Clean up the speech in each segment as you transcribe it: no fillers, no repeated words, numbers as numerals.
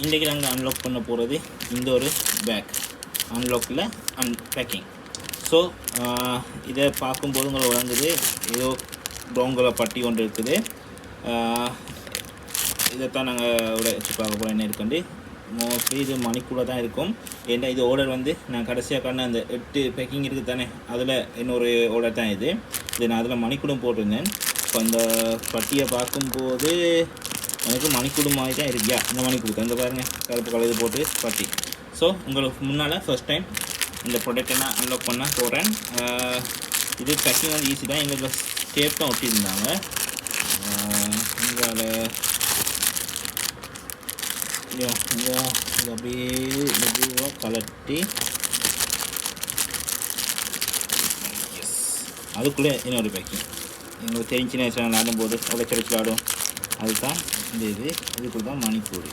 இன்றைக்கி நாங்கள் அன்லாக் பண்ண போகிறது இந்த ஒரு பேக் அன்லாக்கில் அன்பேக்கிங். ஸோ இதை பார்க்கும்போது உங்களை வழங்குது ஏதோ ப்ரௌன் கலர் பட்டி ஒன்று இருக்குது. இதைத்தான் நாங்கள் வச்சு பார்க்க போகிறோம் என்ன இருக்குண்டு. மோஸ்ட்லி இது மணிக்கூட தான் இருக்கும். ஏன்னா இது ஆர்டர் வந்து நான் கடைசியாக காண அந்த 8 பேக்கிங் இருக்குது தானே, அதில் இன்னொரு ஆர்டர் தான் இது நான் அதில் மணிக்கூடம் போட்டிருந்தேன். இப்போ அந்த பட்டியை பார்க்கும்போது எனக்கு மணிக்கூடம் மாதிரி தான் இருக்கியா, இந்த மணிக்கூடு அந்த பாருங்கள் கருப்பு கலர் போட்டு பட்டி. ஸோ உங்களுக்கு முன்னால் ஃபர்ஸ்ட் டைம் இந்த ப்ராடக்ட்டை நான் அன்லாக் பண்ண போகிறேன். இது பேக்கிங் வந்து ஈஸி தான். எங்களுக்கு ஸ்டேப் தான் ஒட்டியிருந்தாங்க. இங்கே அப்படியே மெதுவாக கலட்டி அதுக்குள்ளே இன்னொரு பேக்கிங் எங்களுக்கு தெரிஞ்சுன்னு வச்சு ஆடும்போது உடைச்சடிச்சு ஆடும். அதுதான் இந்த இதுக்குள்ள தான் மணிக்கூடு.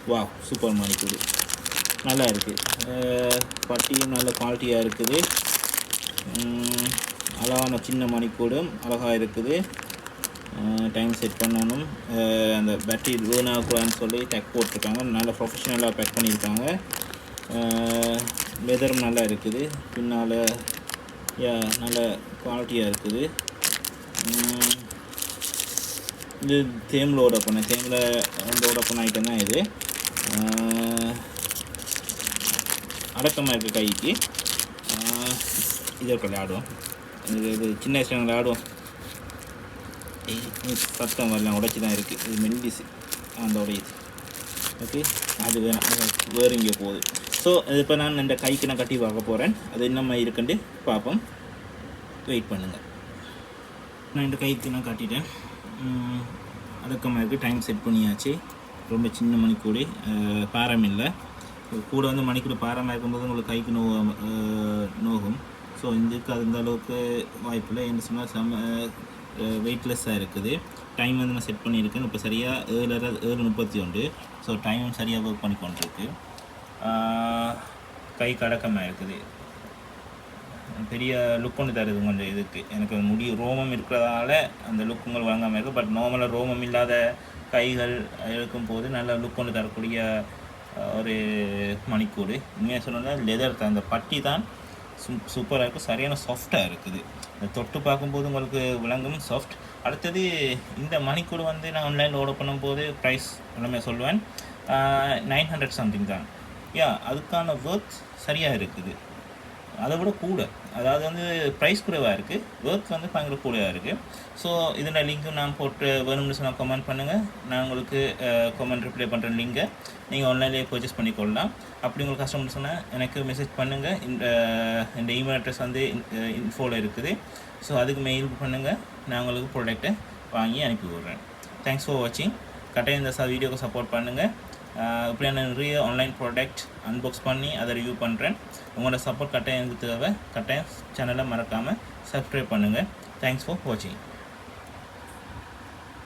வா சூப்பர் மணிக்கூடு நல்லா இருக்குது. பட்டியும் நல்ல குவாலிட்டியாக இருக்குது. அழகான சின்ன மணிக்கூடும் அழகாக இருக்குது. டைம் செட் பண்ணணும். அந்த பேட்டரி ரூன் ஆகக்கூடாதுன்னு சொல்லி டேக் போட்டிருக்காங்க. நல்லா ப்ரொஃபஷ்னலாக பேக் பண்ணியிருக்காங்க. லெதரும் நல்லா இருக்குது. பின்னால் நல்ல குவாலிட்டியாக இருக்குது. இது தேமில் ஆர்டர் பண்ணேன். தேமில் வந்து ஆர்டர் பண்ண ஐட்டம் தான் இது. அடக்கமாக இருக்குது கைக்கு. இது ஒரு விளையாடுவோம். இது சின்ன வயசுல விளையாடுவோம். சத்தம் வரலாம், உடைச்சி தான் இருக்குது. இது மெல்லிஸு அந்த உடையுது. ஓகே, அது வேறு இங்கே போகுது. ஸோ இப்போ நான் இந்த கைக்கு நான் கட்டி பார்க்க போகிறேன். அது என்னம்மா இருக்குன்னு பார்ப்போம். வெயிட் பண்ணுங்கள். நான் இந்த கைக்கு நான் கட்டிட்டேன். அடக்கமாக இருக்குது. டைம் செட் பண்ணியாச்சு. ரொம்ப சின்ன மணிக்கூடி, பாரம் இல்லை. கூட வந்து மணிக்கூடி பாரமாக இருக்கும்போது உங்களுக்கு கைக்கு நோகும். ஸோ இதுக்கு அந்த அளவுக்கு வாய்ப்பில்லை. என்ன சொன்னால் வெயிட்லெஸ்ஸாக இருக்குது. டைம் வந்து நான் செட் பண்ணியிருக்கேன். இப்போ சரியாக 7:31. ஸோ டைமும் சரியாக ஒர்க் பண்ணி கொண்டிருக்கு. கை கடக்கமாக இருக்குது. பெரிய லுக் ஒன்று தருது கொஞ்சம் இதுக்கு. எனக்கு முடி ரோமம் இருக்கிறதால அந்த லுக் உங்கள் வழங்காமல் இருக்குது. பட் நார்மலாக ரோமம் இல்லாத கைகள் இருக்கும் போது நல்ல லுக் ஒன்று தரக்கூடிய ஒரு மணிக்கூடு. உண்மையாக சொன்னோன்னா லெதர் தான், அந்த பட்டி தான் சூப்பராக இருக்குது. சரியான சாஃப்டாக இருக்குது. இந்த தொட்டு பார்க்கும்போது உங்களுக்கு விளங்கும் சாஃப்ட். அடுத்தது இந்த மணிக்கூடு வந்து நான் ஆன்லைனில் ஆர்டர் பண்ணும்போது ப்ரைஸ் எல்லாமே சொல்லுவேன் 900 சம்திங் தான். அதுக்கான ஒர்த் சரியாக இருக்குது. அதை விட கூட, அதாவது வந்து ப்ரைஸ் குறைவாக இருக்குது, ஒர்த் வந்து பயங்கர கூடயாக இருக்குது. ஸோ இதில் லிங்க்கும் நான் போட்டு வேணும்னு சொன்னால் கமெண்ட் பண்ணுங்கள். நான் உங்களுக்கு கமெண்ட் ரிப்ளை பண்ணுற லிங்கை நீங்கள் ஆன்லைன்லேயே பர்ச்சேஸ் பண்ணிக்கொள்ளலாம். அப்படி உங்களுக்கு கஷ்டம்னு சொன்னால் எனக்கு மெசேஜ் பண்ணுங்கள். இந்த இமெயில் அட்ரஸ் வந்து இன்ஃபோவில் இருக்குது. ஸோ அதுக்கு மெயில் பண்ணுங்கள். நான் உங்களுக்கு ப்ராடக்ட்டை வாங்கி அனுப்பி விடுறேன். தேங்க்ஸ் ஃபார் வாட்சிங். கட்டாயம் இந்த வீடியோக்கு சப்போர்ட் பண்ணுங்கள். இப்படியான நிறைய ஆன்லைன் ப்ராடக்ட் அன்பாக்ஸ் பண்ணி அதை ரிவ்யூ பண்ணுறேன். உங்களோட சப்போர்ட் கட்டாயம் எனக்கு தேவை. கட்டாயம் சேனலை மறக்காமல் சப்ஸ்கிரைப் பண்ணுங்கள். தேங்க்ஸ் ஃபார் வாட்சிங்.